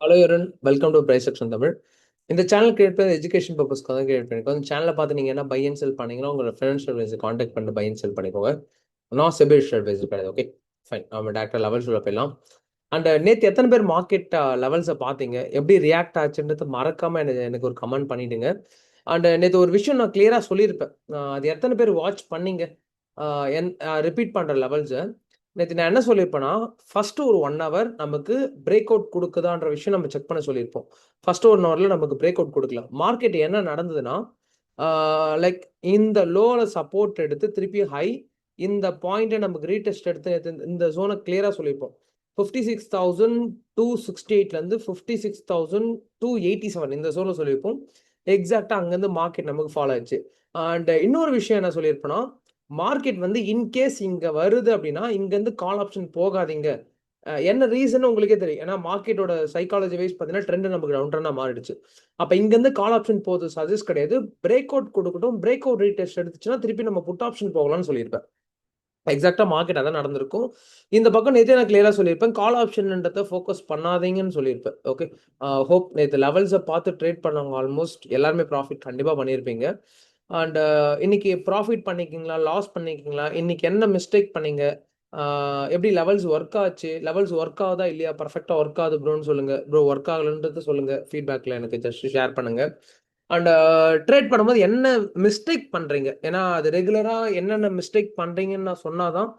Hello everyone, welcome to prize section Tamil. இந்த channel create பண்ணி education பர்பஸ்க்காக தான் கிரியேட் பண்ணிருக்கோம். இந்த சேனலை பார்த்து நீங்கள் என்ன பை அண்ட் செல் பண்ணீங்கன்னா உங்களோட ஃபினான்ஷியல் அட்வைஸை காண்டாக்ட் பண்ணி பை அண்ட் செல் பண்ணிக்கோங்க. நான் செபிலிஸ்ட் அட்வைஸர் கிடையாது. ஓகே ஃபைன், நம்ம டேரக்டாக லெவல்ஸ் உள்ள போயிடலாம். அண்ட் நேற்று எத்தனை பேர் மார்க்கெட் லெவல்ஸை பார்த்தீங்க, எப்படி ரியாக்ட் ஆச்சுன்றது மறக்காமல் எனக்கு ஒரு கமெண்ட் பண்ணிவிடுங்க. அண்ட் நேற்று ஒரு விஷயம் நான் கிளியராக சொல்லியிருப்பேன், அது எத்தனை பேர் வாட்ச் பண்ணீங்க ரிப்பீட் பண்ணுற லெவல்ஸை. நேற்று நான் என்ன சொல்லியிருப்பேன்னா, ஃபர்ஸ்ட் ஒரு 1 hour நமக்கு பிரேக் அவுட் கொடுக்குதான்ற விஷயம் நம்ம செக் பண்ண சொல்லியிருப்போம். ஃபர்ஸ்ட் 1 hourல நமக்கு பிரேக் அவுட் கொடுக்கல. மார்க்கெட் என்ன நடந்ததுன்னா, லைக் இந்த லோல சப்போர்ட் எடுத்து திருப்பி ஹை, இந்த பாயிண்ட்டை நமக்கு ரீடெஸ்ட் எடுத்து இந்த ஜோனை கிளியரா சொல்லியிருப்போம். 56,268லேருந்து 56,287 இந்த ஜோனில் சொல்லியிருப்போம். எக்ஸாக்டாக அங்கேருந்து மார்க்கெட் நமக்கு ஃபாலோ ஆயிடுச்சு. அண்ட் இன்னொரு விஷயம் என்ன சொல்லியிருப்பேன்னா, மார்க்கெட் வந்து இன்கேஸ் இங்க வருது அப்படின்னா இங்கேருந்து கால் ஆப்ஷன் போகாதீங்க. என்ன ரீசன் உங்களுக்கே தெரியும். ஏன்னா மார்க்கெட்டோட சைக்காலஜி வைஸ் பார்த்தீங்கன்னா ட்ரெண்ட் நமக்கு டவுன் ட்ரெண்டாக மாறிடுச்சு. அப்போ இங்கேருந்து கால் ஆப்ஷன் போகுது சஜஸ்ட் கிடையாது. பிரேக் அவுட் கொடுக்கட்டும், பிரேக் அவுட் ரீடெஸ்ட் எடுத்துச்சுன்னா திருப்பி நம்ம புட் ஆப்ஷன் போகலாம்னு சொல்லியிருப்பேன். எக்ஸாக்டாக மார்க்கெட் அதான் நடந்திருக்கும். இந்த பக்கம் நேற்று நான் கிளியராக சொல்லியிருப்பேன், கால் ஆப்ஷன்ன்றதை ஃபோக்கஸ் பண்ணாதீங்கன்னு சொல்லியிருப்பேன். ஓகே, ஹோப் நேற்று லெவல்ஸை பார்த்து ட்ரேட் பண்ணவங்க ஆல்மோஸ்ட் எல்லாருமே ப்ராஃபிட் கண்டிப்பாக பண்ணியிருப்பீங்க. அண்ட் இன்னைக்கு ப்ராஃபிட் பண்ணிக்கிங்களா, லாஸ் பண்ணிக்கிங்களா, இன்னைக்கு என்ன மிஸ்டேக் பண்ணீங்க, எப்படி லெவல்ஸ் ஒர்க் ஆச்சு, லெவல்ஸ் ஒர்க் ஆகுதா இல்லையா, பர்ஃபெக்டாக ஒர்க் ஆகுது ப்ரோன்னு சொல்லுங்கள். ப்ரோ ஒர்க் ஆகலன்றது சொல்லுங்கள், ஃபீட்பேக்கில் எனக்கு ஜஸ்ட் ஷேர் பண்ணுங்கள். அண்ட் ட்ரேட் பண்ணும்போது என்ன மிஸ்டேக் பண்ணுறீங்க, ஏன்னா அது ரெகுலராக என்னென்ன மிஸ்டேக் பண்ணுறீங்கன்னு நான் சொன்னாதான்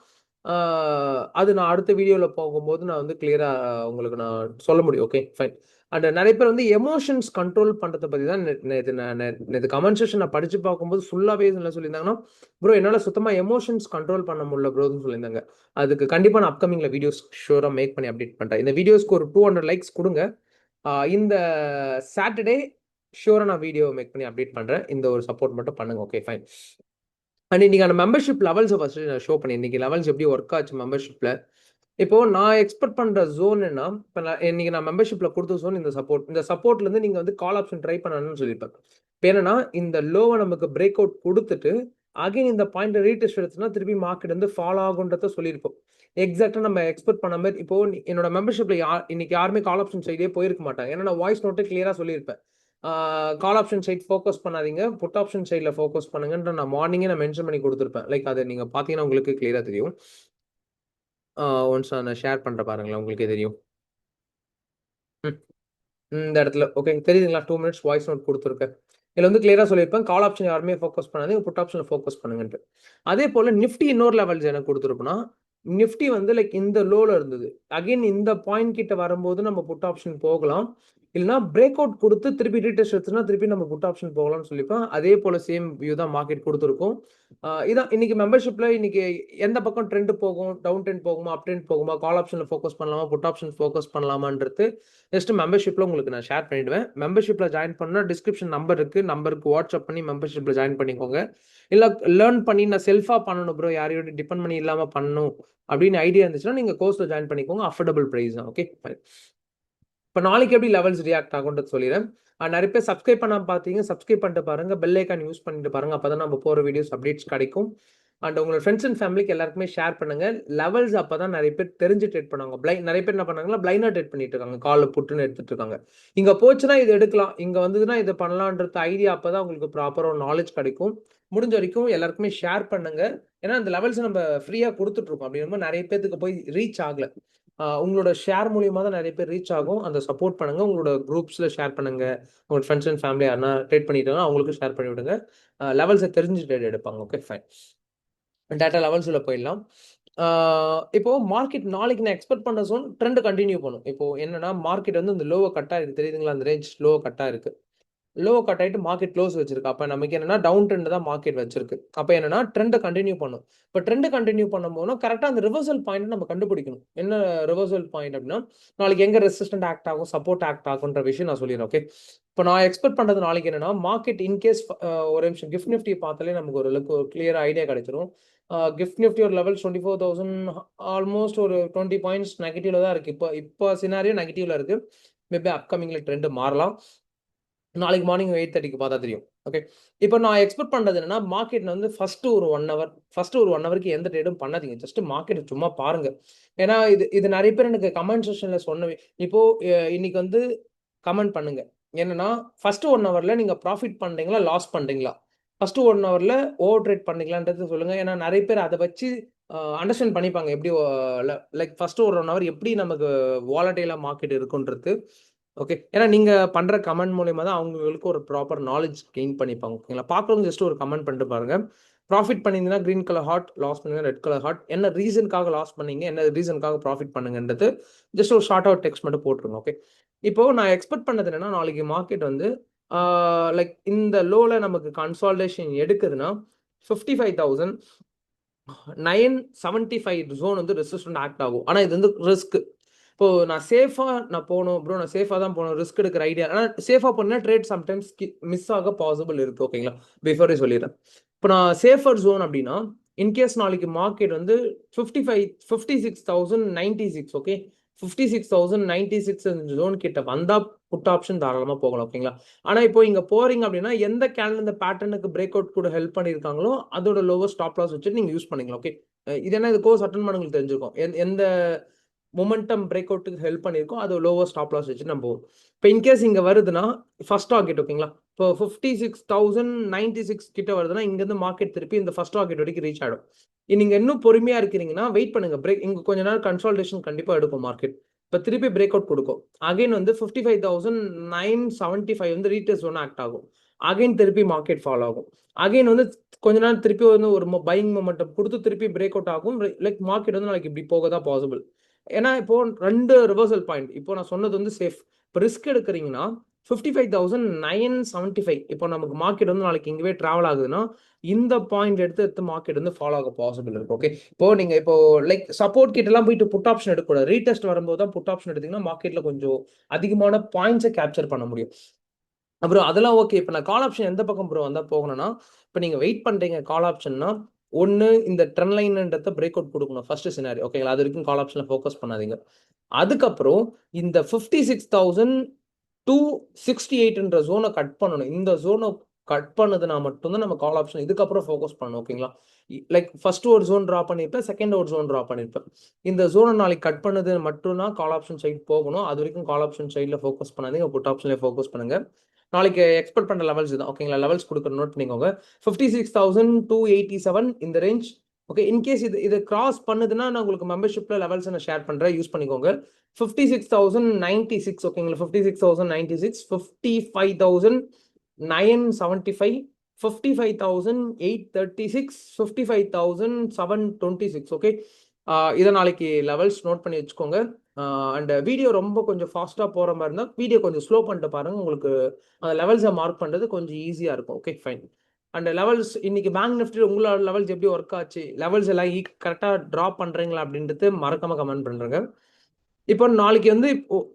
அது நான் அடுத்த வீடியோவில் போகும்போது நான் வந்து கிளியராக உங்களுக்கு நான் சொல்ல முடியும். Okay fine. அண்ட் நிறைய பேர் வந்து எமோஷன்ஸ் கண்ட்ரோல் பண்ணுறதை பற்றி தான் நேற்று கமெண்ட் செக்ஷன் நான் படித்து பார்க்கும்போது ஃபுல்லாகவே என்ன சொல்லியிருந்தாங்கன்னா, ப்ரோ என்னால் சுத்தமாக எமோஷன்ஸ் கண்ட்ரோல் பண்ண முடியல ப்ரோன்னு சொல்லியிருந்தாங்க. அதுக்கு கண்டிப்பாக நான் அப்கமிங்கில் வீடியோஸ் ஷூராக மேக் பண்ணி அப்டேட் பண்ணுறேன். இந்த வீடியோஸ்க்கு ஒரு 200 லைக்ஸ் கொடுங்க. இந்த சாட்டர்டே ஷூராக நான் வீடியோ மேக் பண்ணி அப்டேட் பண்ணுறேன். இந்த ஒரு சப்போர்ட் மட்டும் பண்ணுங்க. Okay fine. அண்ட் இன்னைக்கு அந்த மெம்பர்ஷிப் லெவல்ஸை ஃபர்ஸ்ட் நான் ஷோ பண்ணி, இன்னைக்கு லெவல்ஸ் எப்படி ஒர்க் ஆச்சு மெம்பர்ஷிப்பில். இப்போ நான் எக்ஸ்பெக்ட் பண்ற ஜோன் என்ன, இப்போ இன்னைக்கு நான் மெம்பர்ஷிப்ல கொடுத்த ஜோன் இந்த சப்போர்ட்ல இருந்து நீங்க வந்து கால் ஆப்ஷன் ட்ரை பண்ணணும்னு சொல்லியிருப்பேன். இப்போ என்னன்னா, இந்த லோவை நமக்கு பிரேக் அவுட் கொடுத்துட்டு அகைன் இந்த பாயிண்ட் ரீடெஸ்ட் எடுத்துனா திருப்பி மார்க்கெட் வந்து ஃபாலோ ஆகுன்றத சொல்லியிருப்போம். எக்ஸாக்டா நம்ம எக்ஸ்பெக்ட் பண்ண மாதிரி. இப்போ என்னோட மெம்பர்ஷிப்ல இன்னைக்கு யாருமே கால் ஆப்ஷன் சைடே போயிருக்க மாட்டாங்க. ஏன்னா நான் வாய்ஸ் நோட்டு கிளியரா சொல்லியிருப்பேன், கால் ஆப்ஷன் சைட் ஃபோக்கஸ் பண்ணாதீங்க, புட் ஆப்ஷன் சைட்ல ஃபோக்கஸ் பண்ணுங்கன்ற நான் மார்னிங்கே நான் மென்ஷன் பண்ணி கொடுத்துருப்பேன். லைக் அதை நீங்க பாத்தீங்கன்னா உங்களுக்கு கிளியரா தெரியும். ஒன்ஸ் நான் ஷேர் பண்ற பாருங்களேன், உங்களுக்கே தெரியும். இந்த இடத்துல ஓகே தெரியுதுங்களா? 2 minutes வாய்ஸ் நோட் கொடுத்துருக்கேன். இதில் வந்து கிளியராக சொல்லியிருப்பேன், கால் ஆப்ஷன் யாருமே ஃபோக்கஸ் பண்ணாதீங்க, புட் ஆப்ஷனில் ஃபோக்கஸ் பண்ணுங்கன்ட்டு. அதே போல் நிஃப்டி இன்னொரு லெவல்ஸ் எனக்கு கொடுத்துருப்போம்னா, நிஃப்டி வந்து லைக் இந்த லோல இருந்தது. அகைன் இந்த பாயிண்ட் கிட்ட வரும்போது நம்ம புட் ஆப்ஷன் போகலாம், இல்லைனா பிரேக் அவுட் கொடுத்து திருப்பி ரீடெஸ்ட் எடுத்துனா திருப்பி நம்ம புட் ஆப்ஷன் போகலாம்னு சொல்லிப்பேன். அதே போல சேம் வியூ தான் மார்க்கெட் கொடுத்துருக்கும். இதான் இன்னைக்கு மெம்பர்ஷிப்ல இன்னைக்கு எந்த பக்கம் ட்ரெண்ட் போகும், டவுன் ட்ரெண்ட் போகுமா, அப் ட்ரெண்ட் போகுமா, கால் ஆப்ஷன்ல ஃபோக்கஸ் பண்ணலாமா, புட் ஆப்ஷன் ஃபோக்கஸ் பண்ணலாமான்றது ஜஸ்ட் மெம்பர்ஷிப்ல உங்களுக்கு நான் ஷேர் பண்ணிடுவேன். மெம்பர்ஷிப்ல ஜாயின் பண்ணா டிஸ்கிரிப்ஷன் நம்பர் இருக்கு, நம்பருக்கு வாட்ஸ்அப் பண்ணி மெம்பர்ஷிப்ல ஜாயின் பண்ணிக்கோங்க. இல்ல லேர்ன் பண்ணி நான் செல்ஃபா பண்ணணும் ப்ரோ, யாரையோட டிபெண்ட் பண்ணி இல்லாம பண்ணணும் அப்படின்னு ஐடியா இருந்துச்சுன்னா நீங்க கோர்ஸ்ல ஜாயின் பண்ணிக்கோங்க. அஃபோர்டபுள் பிரைஸ் தான். Okay fine. இப்போ நாளைக்கு எப்படி லெவல்ஸ் ரியாக்ட் ஆகும்ன்றது சொல்லிடுறேன். நிறைய பேர் சப்ஸ்கிரைப் பண்ணாம பார்த்தீங்க, சப்ஸ்கிரைப் பண்ணிட்டு பாருங்க, பெல் ஐக்கான் யூஸ் பண்ணிட்டு பாருங்க, அப்பதான் நம்ம போற வீடியோஸ் அப்டேட்ஸ் கிடைக்கும். அண்ட் உங்களோட ஃப்ரெண்ட்ஸ் அண்ட் ஃபேமிலிக்கு எல்லாருக்குமே ஷேர் பண்ணுங்க. லெவல்ஸ் அப்பதான் நிறைய பேர் தெரிஞ்சு ட்ரேட் பண்ணுவாங்க. நிறைய பேர் என்ன பண்ணாங்கன்னா பிளைண்டா ட்ரேட் பண்ணிட்டு இருக்காங்க, கால புட்டுன்னு எடுத்துட்டு இருக்காங்க. இங்க போச்சுன்னா இது எடுக்கலாம், இங்க வந்ததுன்னா இது பண்ணலான்றது ஐடியா அப்பதான் உங்களுக்கு ப்ராப்பரா ஒரு நாலேஜ் கிடைக்கும். முடிஞ்ச வரைக்கும் எல்லாருக்குமே ஷேர் பண்ணுங்க. ஏன்னா அந்த லெவல்ஸ் நம்ம ஃப்ரீயா கொடுத்துட்டு இருக்கோம். அப்படிங்கும்போது நிறைய பேருக்கு போய் ரீச் ஆகல. உங்களோட ஷேர் மூலியமா தான் நிறைய பேர் ரீச் ஆகும். அந்த சப்போர்ட் பண்ணுங்க, உங்களோட குரூப்ஸ்ல ஷேர் பண்ணுங்க. உங்களோட ஃப்ரெண்ட்ஸ் அண்ட் ஃபேமிலி யாரா ட்ரேட் பண்ணிட்டாங்க அவங்களுக்கு ஷேர் பண்ணி விடுங்க. லெவல்ஸை தெரிஞ்சு ட்ரேட் எடுப்பாங்க. Okay fine. டேட்டா லெவல்ஸ் உள்ள போயிடலாம். இப்போ மார்க்கெட் நாளைக்கு நான் எக்ஸ்பெக்ட் பண்ண ஜோன் ட்ரெண்ட் கண்டினியூ பண்ணும். இப்போ என்னன்னா மார்க்கெட் வந்து இந்த லோவை கட்டா இருக்கு, தெரியுதுங்களா? அந்த ரேஞ்ச் லோவை கட்டா இருக்கு. லோ கட் ஆயிட்டு மார்க்கெட் க்ளோஸ் வச்சிருக்கு. அப்ப நமக்கு என்னன்னா டவுன் ட்ரெண்ட் தான் மார்க்கெட் வச்சிருக்கு. அப்ப என்னன்னா ட்ரெண்ட் கண்டினியூ பண்ணும். இப்ப ட்ரெண்ட் கண்டினியூ பண்ணும்போது கரெக்டா அந்த ரிவர்சல் பாயிண்ட் நம்ம கண்டுபிடிக்கணும். என்ன ரிவர்சல் பாயிண்ட் அப்படின்னா, நாளைக்கு எங்க ரெசிஸ்டன்ட் ஆக்ட் ஆகும், சப்போர்ட் ஆக்ட் ஆகுன்ற விஷயம் நான் சொல்லிடுறேன். ஓகே, இப்போ நான் எக்ஸ்பெக்ட் பண்றது நாளைக்கு என்னன்னா மார்க்கெட் இன்கேஸ் ஒரு நிமிஷம் கிஃப்ட் நிஃப்டி பார்த்தாலே நமக்கு ஒரு கிளியர் ஐடியா கிடைச்சிரும். கிஃப்ட் நிஃப்டி ஒரு லெவல் 24,000 ஆல்மோஸ்ட் ஒரு 20 பாயிண்ட்ஸ் நெகட்டிவ்ல தான் இருக்கு. இப்போ சினாரியோ நெகட்டிவ்ல இருக்கு. மேபி அப்கமிங்ல ட்ரெண்ட் மாறலாம். நாளைக்கு மார்னிங் 8:30க்கு பார்த்தா தெரியும். ஓகே. இப்போ நான் எக்ஸ்பெக்ட் பண்றது என்னன்னா, மார்க்கெட்ல வந்து ஃபர்ஸ்ட் ஒரு 1 ஹவர் ஹவருக்கு எந்த ட்ரேடும் பண்ணாதீங்க. ஜஸ்ட் மார்க்கெட்ட சும்மா பாருங்க. ஏன்னா இது நெறைய பேர் எனக்கு கமெண்ட் செக்ஷன்ல இப்போ இன்னைக்கு வந்து கமெண்ட் பண்ணுங்க. என்னன்னா, ஃபர்ஸ்ட் 1 ஹவர்ல நீங்க ப்ராஃபிட் பண்றீங்களா? லாஸ் பண்றீங்களா? ஃபர்ஸ்ட் 1 ஹவர்ல ஓவர் ட்ரேட் பண்ணீங்களான்றது சொல்லுங்க. ஏன்னா நெறைய பேர் அத வச்சு அண்டர்ஸ்டாண்ட் பண்ணிப்பாங்க. எப்படி லைக் ஃபர்ஸ்ட் ஒரு 1 ஹவர் எப்படி நமக்கு வாலடைலா மார்க்கெட் இருக்குன்றது. ஓகே. ஏன்னா நீங்க பண்ற கமெண்ட் மூலியமா தான் அவங்களுக்கு ஒரு ப்ராப்பர் நாலேட்ஜ் கெயின் பண்ணிப்பாங்க. ஓகேங்களா? பார்க்குறவங்க ஜஸ்ட் ஒரு கமெண்ட் பண்ணிட்டு பாருங்க. ப்ராஃபிட் பண்ணியிருந்தீங்கன்னா கிரீன் கலர் ஹார்ட், லாஸ் பண்ணீங்கன்னா ரெட் கலர் ஹார்ட். என்ன ரீசனுக்காக லாஸ் பண்ணீங்க? என்ன ரீசனுக்காக ப்ராஃபிட் பண்ணுங்கன்றது ஜஸ்ட் ஒரு ஷார்ட் அவுட் டெக்ஸ்ட் மட்டும் போட்டுருங்க. ஓகே. இப்போ நான் எக்ஸ்பெக்ட் பண்ணது என்னன்னா, நாளைக்கு மார்க்கெட் வந்து லைக் இந்த லோல நமக்கு கன்சாலிடேஷன் எடுக்குதுன்னா 55,000 975 ஜோன் வந்து ரெசிஸ்டன்ட் ஆக்ட் ஆகும். ஆனா இது வந்து ரிஸ்க். இப்போ நான் போணும் ப்ரோ, நான் சேஃபா தான் போணும், ரிஸ்க் எடுக்கிற ஐடியா. ஆனா சேஃபா போனா ட்ரேட் சம்டைம்ஸ் மிஸ் ஆக பாசிபிள் இருக்கு. ஓகேங்களா? பிஃபோரே சொல்லிடுறேன். இப்போ நான் சேஃபர் ஜோன் அப்படின்னா, இன்கேஸ் நாளைக்கு மார்க்கெட் வந்து 56,096 ஓகே, 56,096 ஜோன் கிட்ட வந்தா புட் ஆப்ஷன் தாராளமா போகலாம். ஓகேங்களா? ஆனா இப்போ இங்க போறீங்க அப்படின்னா, எந்த கேண்டில் இந்த பேட்டர்னுக்கு பிரேக் அவுட் கூட ஹெல்ப் பண்ணியிருக்காங்களோ அதோட லோவர் ஸ்டாப் லாஸ் வச்சுட்டு நீங்க யூஸ் பண்ணிக்கலாம். ஓகே. இது என்ன, இது கோர்ஸ் அட்டன் பண்ணவங்களுக்கு தெரிஞ்சிருக்கும். எந்த மொமெண்டம் பிரேக் அவுட்டுக்கு ஹெல்ப் பண்ணியிருக்கோம், அது லோவர் ஸ்டாப் லாஸ் வச்சு நம்ம போவோம். இப்போ இன்கேஸ் இங்க வருதுன்னா ஃபர்ஸ்ட் டார்கெட் ஓகேங்களா, இப்போ 56,096 கிட்ட வருதுன்னா இங்கேருந்து மார்க்கெட் திருப்பி இந்த ஃபர்ஸ்ட் டார்கெட் வரைக்கும் ரீச் ஆகிடும். நீங்க இன்னும் பொறுமையா இருக்கிறீங்கன்னா வெயிட் பண்ணுங்க. பிரேக் இங்க கொஞ்ச நேரம் கன்சால்டேஷன் கண்டிப்பா எடுக்கும் மார்க்கெட். இப்போ திருப்பி பிரேக் அவுட் கொடுக்கும். அகைன் வந்து 55,975 வந்து ரீட்டர்ஸ் ஒன்று ஆக்ட் ஆகும். அகைன் திருப்பி மார்க்கெட் ஃபாலோ ஆகும். அகைன் வந்து கொஞ்ச நேரம் திருப்பி வந்து ஒரு பையிங் மொமெண்டம் கொடுத்து திருப்பி பிரேக் அவுட் ஆகும். லைக் மார்க்கெட் வந்து நாளைக்கு இப்படி போக தான் பாசிபிள். ஏன்னா இப்போ 2 ரிவர்சல் பாயிண்ட். இப்போ நான் சொன்னது வந்து சேஃப். இப்போ ரிஸ்க் எடுக்கிறீங்கன்னா 55,975 இப்போ நமக்கு மார்க்கெட் வந்து நாளைக்கு இங்கவே டிராவல் ஆகுதுன்னா இந்த பாயிண்ட் எடுத்து மார்க்கெட் வந்து ஃபாலோ ஆக பாசிபிள் இருக்கு. ஓகே. இப்போ நீங்க இப்போ லைக் சப்போர்ட் கிட்ட எல்லாம் போயிட்டு புட் ஆப்ஷன் எடுக்கக்கூடாது. ரீடெஸ்ட் வரும்போது தான் புட் ஆப்ஷன் எடுத்தீங்கன்னா மார்க்கெட்ல கொஞ்சம் அதிகமான பாயிண்ட்ஸை கேப்சர் பண்ண முடியும். அப்புறம் அதெல்லாம் ஓகே. இப்போ நான் கால் ஆப்ஷன் எந்த பக்கம் ப்ரோ வந்தா போகணும்னா, இப்போ நீங்க வெயிட் பண்றீங்க கால் ஆப்ஷன்னா, ஒண்ணு இந்த ட்ரெண்ட் லைன்ன்றத பிரேக் அவுட் கொடுக்கணும். ஃபர்ஸ்ட் சினாரி ஓகேங்களா? அது வரைக்கும் கால் ஆப்ஷன்ல ஃபோக்கஸ் பண்ணாதீங்க. அதுக்கப்புறம் இந்த 56,268ன்ற ஜோனை கட் பண்ணணும். இந்த ஜோனை கட் பண்ணதுனா மட்டும்தான் நம்ம கால் ஆப்ஷன் இதுக்கப்புறம் ஃபோக்கஸ் பண்ணணும். ஓகேங்களா? லைக் ஃபர்ஸ்ட் ஒரு ஜோன் டிரா பண்ணிருப்பேன், செகண்ட் ஒரு ஜோன் டிரா பண்ணிருப்பேன். இந்த ஜோனை நாளைக்கு கட் பண்ணது மட்டும்தான் கால் ஆப்ஷன் சைட் போகணும். அது வரைக்கும் கால் ஆப்ஷன் சைட்ல ஃபோக்கஸ் பண்ணாதீங்க, புட் ஆப்ஷன்ல ஃபோக்கஸ் பண்ணுங்க. நாளைக்கு எக்ஸ்பெக்ட் பண்ற லெவல்ஸ் தான். ஓகேங்களா? லெவல்ஸ் கொடுக்குற நோட் பண்ணிக்கோங்க. 56,287 இந்த ரேஞ்ச். ஓகே. இன்கேஸ் இது கிராஸ் பண்ணுதுன்னா நான் உங்களுக்கு மெம்பர்ஷிப்ல லெவல்ஸ் நான் ஷேர் பண்றேன், யூஸ் பண்ணிக்கோங்க. 56,096 ஓகேங்களா? 56,096, 55,975, 55,836, 55,726 ஓகே. இதை நாளைக்கு லெவல்ஸ் நோட் பண்ணி வச்சுக்கோங்க. அண்ட் வீடியோ ரொம்ப கொஞ்சம் ஃபாஸ்ட்டாக போகிற மாதிரி இருந்தால் வீடியோ கொஞ்சம் ஸ்லோ பண்ணிட்டு பாருங்கள். உங்களுக்கு அந்த லெவல்ஸை மார்க் பண்ணுறது கொஞ்சம் ஈஸியாக இருக்கும். Okay fine. அண்ட் லெவல்ஸ் இன்னைக்கு பேங்க் நிஃப்டியில் உங்களோட லெவல்ஸ் எப்படி ஒர்க் ஆச்சு, லெவல்ஸ் எல்லாம் கரெக்டாக ட்ராப் பண்ணுறீங்களா அப்படின்றது மறக்காம கமெண்ட் பண்ணுறேங்க. இப்போ நாளைக்கு வந்து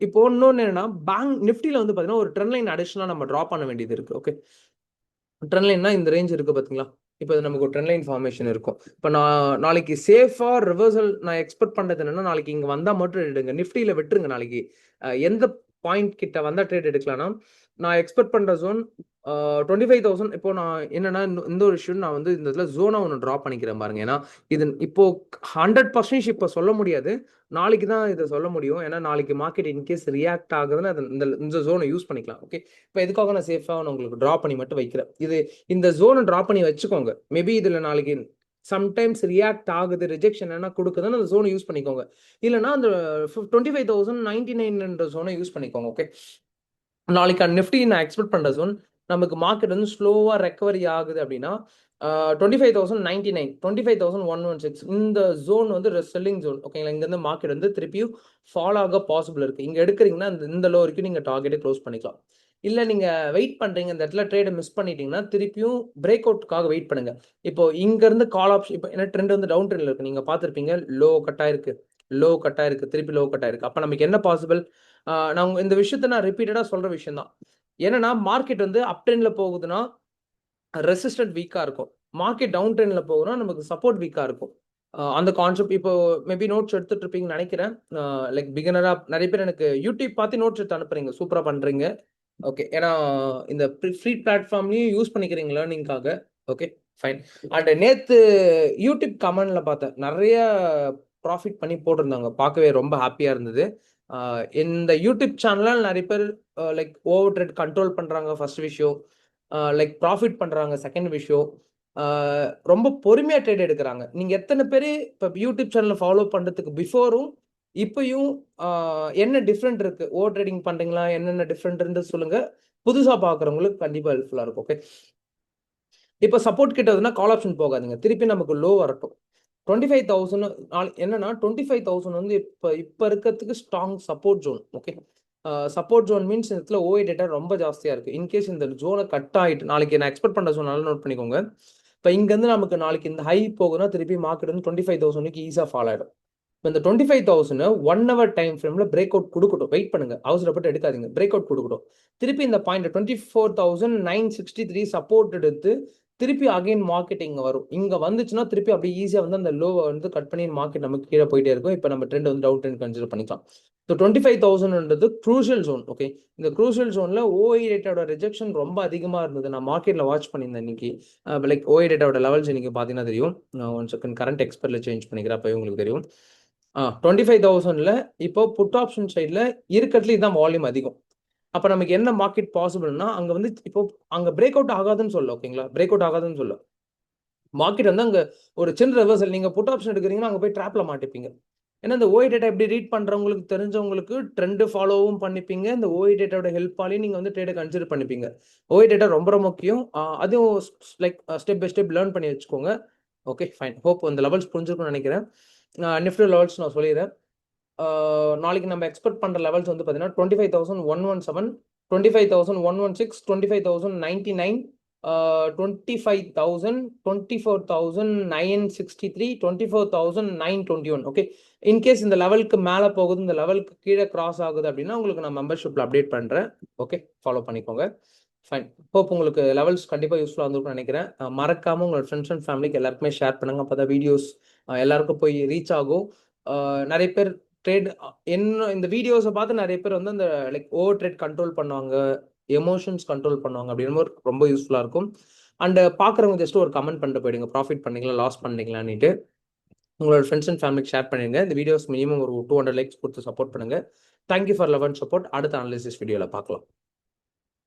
இப்போ இன்னொன்று என்னன்னா, பேங்க் நிஃப்டியில் வந்து பார்த்தீங்கன்னா ஒரு ட்ரெண்ட் லைன் அடிஷனலாக நம்ம ட்ரா பண்ண வேண்டியது இருக்குது. ஓகே. ட்ரெண்ட் லைன்னா இந்த ரேஞ்ச் இருக்குது பார்த்தீங்களா? இப்போ நமக்கு ஒரு ட்ரெண்ட் லைன் ஃபார்மேஷன் இருக்கும். இப்போ நான் நாளைக்கு சேஃபா ரிவர்சல் நான் எக்ஸ்பெக்ட் பண்ணுறது என்னன்னா, நாளைக்கு இங்கே வந்தால் மட்டும் எடுங்க. நிஃப்டியில் விட்டுருங்க. நாளைக்கு எந்த பாயிண்ட் கிட்ட வந்தால் ட்ரேட் எடுக்கலாம்னா, நான் எக்ஸ்பெக்ட் பண்ணுற ஜோன் 25,000. இப்போ நான் என்னன்னா இந்த ஒரு இஷ்யூ நான் வந்து இந்த இதில் ஜோனை ஒன்று ட்ரா பண்ணிக்கிறேன் பாருங்க. ஏன்னா இது இப்போ 100% இப்போ சொல்ல முடியாது. நாளைக்கு தான் இதை சொல்ல முடியும். ஏன்னா நாளைக்கு மார்க்கெட் இன்கேஸ் ரியாக்ட் ஆகுதுன்னு இந்த ஜோனை யூஸ் பண்ணிக்கலாம். ஓகே. இப்போ எதுக்காக நான் சேஃபாக நான் உங்களுக்கு ட்ரா பண்ணி மட்டும் வைக்கிறேன். இந்த ஜோனை ட்ரா பண்ணி வச்சுக்கோங்க. மேபி இதில் நாளைக்கு சம்டைம்ஸ் ரியாக்ட் ஆகுது, ரிஜெக்ஷன் என்ன கொடுக்குதுன்னு அந்த ஜோனை யூஸ் பண்ணிக்கோங்க. இல்லைன்னா அந்த 25,099 ஜோனை யூஸ் பண்ணிக்கோங்க. ஓகே. நாளைக்கு நிஃப்டி நான் எக்ஸ்பெக்ட் பண்ணுற ஜோன் நமக்கு மார்க்கெட் வந்து ஸ்லோவாக ரெக்கவரி ஆகுது அப்படின்னா 25,099, 25,116 இந்த ஜோன் வந்து செல்லிங் ஜோன். ஓகேங்களா? இங்கேருந்து மார்க்கெட் வந்து திருப்பியும் ஃபாலோ ஆக பாசிபிள் இருக்குது. இங்கே எடுக்கிறீங்கன்னா இந்த லோ வரைக்கும் நீங்கள் டார்கெட்டை க்ளோஸ் பண்ணிக்கலாம். இல்லை நீங்கள் வெயிட் பண்ணுறீங்க, இந்த இடத்துல ட்ரேடை மிஸ் பண்ணிட்டீங்கன்னா திருப்பியும் பிரேக் அவுட்டுக்காக வெயிட் பண்ணுங்க. இப்போ இங்கேருந்து கால் ஆப்ஷன் இப்போ என்ன ட்ரெண்ட் வந்து டவுன் ட்ரெண்டில் இருக்குது. நீங்கள் பார்த்துருப்பீங்க, லோ கட்டாயிருக்கு, திருப்பி லோ கட்டாயிருக்கு. அப்போ நமக்கு என்ன பாசிபிள்? நான் இந்த விஷயத்த நான் ரிப்பீட்டடாக சொல்கிற விஷயம் தான். என்னன்னா மார்க்கெட் வந்து அப் ட்ரெண்டில் போகுதுன்னா ரெசிஸ்டன்ட் வீக்காக இருக்கும். மார்க்கெட் டவுன் ட்ரெண்டில் போகுதுன்னா நமக்கு சப்போர்ட் வீக்காக இருக்கும். அந்த கான்செப்ட் இப்போ மேபி நோட்ஸ் எடுத்துட்டு இருப்பீங்கன்னு நினைக்கிறேன். லைக் பிகினராக நிறைய பேர் எனக்கு யூடியூப் பார்த்து நோட்ஸ் எடுத்து அனுப்புறீங்க, சூப்பராக பண்ணுறீங்க. ஓகே. ஏன்னா இந்த ஃப்ரீ பிளாட்ஃபார்ம்லயும் யூஸ் பண்ணிக்கிறீங்க லேர்னிங்காக. Okay, fine. அண்ட் நேத்து யூடியூப் கமெண்ட்ல பார்த்தேன். நெறைய ப்ராஃபிட் பண்ணி போட்டிருந்தாங்க. பார்க்கவே ரொம்ப ஹாப்பியா இருந்தது. இந்த யூடியூப் சேனல்ல நெறைய பேர் லைக் ஓவர் ட்ரேட் கண்ட்ரோல் பண்றாங்க ஃபர்ஸ்ட் விஷயம். லைக் ப்ராஃபிட் பண்றாங்க செகண்ட் விஷயம். அ ரொம்ப பொறுமையா ட்ரேட் எடுக்குறாங்க. நீங்க எத்தன பேரு இப்ப யூடியூப் சேனல ஃபாலோ பண்றதுக்கு பிஃபோரும், இப்பயும் என்ன டிஃபரெண்ட் இருக்கு? ஓவர் ட்ரேடிங் பண்றீங்களா? என்னென்ன டிஃபரெண்ட் இருந்தது சொல்லுங்க. புதுசா பார்க்குறவங்களுக்கு கண்டிப்பா ஹெல்ப்ஃபுல்லா இருக்கும். ஓகே. இப்ப சப்போர்ட் கிட்ட வருதுன்னா கால் ஆப்ஷன் போகாதீங்க. திருப்பி நமக்கு லோ வரட்டும். 25,000 என்னன்னா 25,000 வந்து இப்ப இப்ப இருக்கறதுக்கு strong support zone. Okay. Support zone means இந்த இடத்துல ஓஐ டேட்டா ரொம்ப ஜாஸ்தியா இருக்கு. இன்கேஸ் இந்த ஜோன கட் ஆயிட்டு நாளைக்கு நான் எக்ஸ்பெக்ட் பண்ற ஜோன் நல்லா நோட் பண்ணிக்கோங்க. இப்ப இங்கருந்து நமக்கு நாளைக்கு இந்த ஹை போகுதுன்னா திருப்பி மார்க்கெட் வந்து 25,000க்கு ஈஸியா ஃபால் ஆயிடும். இப்ப இந்த 25,000 1 ஹவர் டைம் ஃப்ரேம்ல பிரேக் அவுட் குடுக்கட்டும். வெயிட் பண்ணுங்க. அவசரப்பட்டு எடுக்காதீங்க. பிரேக் அவுட் குடுக்கட்டும். திருப்பி இந்த பாயிண்ட் 24,963 சப்போர்ட் எடுத்து திருப்பி அகைன் மார்க்கெட் இங்க வரும். இங்க வந்துச்சுன்னா திருப்பி அப்படியே ஈஸியா வந்து அந்த லோவ வந்து கட் பண்ணி மார்க்கெட் நமக்கு கீழ போயிட்டே இருக்கும். இப்ப நம்ம ட்ரெண்ட் வந்து டவுன் ட்ரெண்ட் கன்சிடர் பண்ணிக்கலாம். ஸோ 25,000ன்றது க்ரூஷியல் ஜோன். ஓகே. இந்த க்ரூஷியல் ஜோன்ல ஓஐ டேட்டாவோட ரிஜெக்ஷன் ரொம்ப அதிகமா இருந்தது. நான் மார்க்கெட்ல வாட்ச் பண்ணியிருந்தேன் இன்னைக்கு. லைக் ஓஐ டேட்டாவோட லெவல்ஸ் இன்னைக்கு பார்த்தீங்கன்னா தெரியும். நான் ஒன் செகண்ட் கரண்ட் எக்ஸ்பர்ட்ல சேஞ்ச் பண்ணிக்கிறேன். அப்பவே உங்களுக்கு தெரியும். 25,000ல இப்போ புட் ஆப்ஷன் சைட்ல இருக்கறதுல இதான் வால்யூம் அதிகம். அப்ப நமக்கு என்ன மார்க்கெட் பாசிபிள்னா, அங்க வந்து இப்போ அங்க பிரேக் அவுட் ஆகாதுன்னு சொல்லல. ஓகேங்களா? பிரேக் அவுட் ஆகாதுன்னு சொல்லல. மார்க்கெட் வந்து அங்க ஒரு சின்ன ரிவர்சல். நீங்க புட் ஆப்ஷன் எடுக்குறீங்கன்னா, அங்க போய் ட்ராப்ல மாட்டிப்பீங்க. ஏன்னா, இந்த ஓஐ டேட்டா எப்படி ரீட் பண்றவங்களுக்கு தெரிஞ்சவங்களுக்கு ட்ரெண்ட் ஃபாலோவும் பண்ணிப்பீங்க. இந்த ஓஐ டேட்டாவோட ஹெல்ப்பாலயும் நீங்க வந்து ட்ரேட கன்சிடர் பண்ணிப்பீங்க. ஓஐ டேட்டா ரொம்ப ரொம்ப முக்கியம். அதுவும் like step by step learn பண்ணி வச்சுக்கோங்க. Okay, fine. ஹோப் அந்த லெவல்ஸ் புரிஞ்சிருக்கும்னு நெனைக்கிறேன். நிஃப்டி லெவல்ஸ் நான் சொல்லிர்றேன். நாளைக்கு நம்ம எக்ஸ்பெக்ட் பண்ற லெவல்ஸ் வந்து பார்த்தீங்கன்னா 25,117, 25,116, 25,099, 25,000, 24,963, 24,921. ஓகே. இன்கேஸ் இந்த லெவலுக்கு மேல போகுது, இந்த லெவலுக்கு கீழே கிராஸ் ஆகுது அப்படின்னா உங்களுக்கு நான் மெம்பர்ஷிப்ல அப்டேட் பண்றேன். ஓகே, ஃபாலோ பண்ணிக்கோங்க. ஃபைன். ஹோப் உங்களுக்கு லெவல்ஸ் கண்டிப்பா யூஸ்ஃபுல்லா இருந்திருக்கும்னு நினைக்கிறேன். மறக்காம உங்களோட ஃப்ரெண்ட்ஸ் அண்ட் ஃபேமிலிக்கு எல்லாருக்குமே ஷேர் பண்ணுங்க. அப்பதான் வீடியோஸ் எல்லாருக்கும் போய் ரீச் ஆகும். நிறைய பேர் ட்ரேட் என்ன இந்த வீடியோஸை பார்த்து நிறைய பேர் வந்து அந்த லைக் ஓவர் ட்ரேட் கண்ட்ரோல் பண்ணுவாங்க, எமோஷன்ஸ் கண்ட்ரோல் பண்ணுவாங்க அப்படின்னு ரொம்ப யூஸ்ஃபுல்லா இருக்கும். அண்ட் பார்க்குறவங்க ஜஸ்ட் ஒரு கமெண்ட் பண்ணிட்டு போயிடுங்க. ப்ராஃபிட் பண்ணீங்களா, லாஸ் பண்ணீங்களான்னுட்டு உங்களோட ஃப்ரெண்ட்ஸ் அண்ட் ஃபேமிலிக்கு ஷேர் பண்ணிடுங்க. இந்த வீடியோஸ் மினிமம் ஒரு 200 லைக்ஸ் கொடுத்து சப்போர்ட் பண்ணுங்க. Thank you for love and support. அடுத்த அனாலிசிஸ் வீடியோவில் பார்க்கலாம்.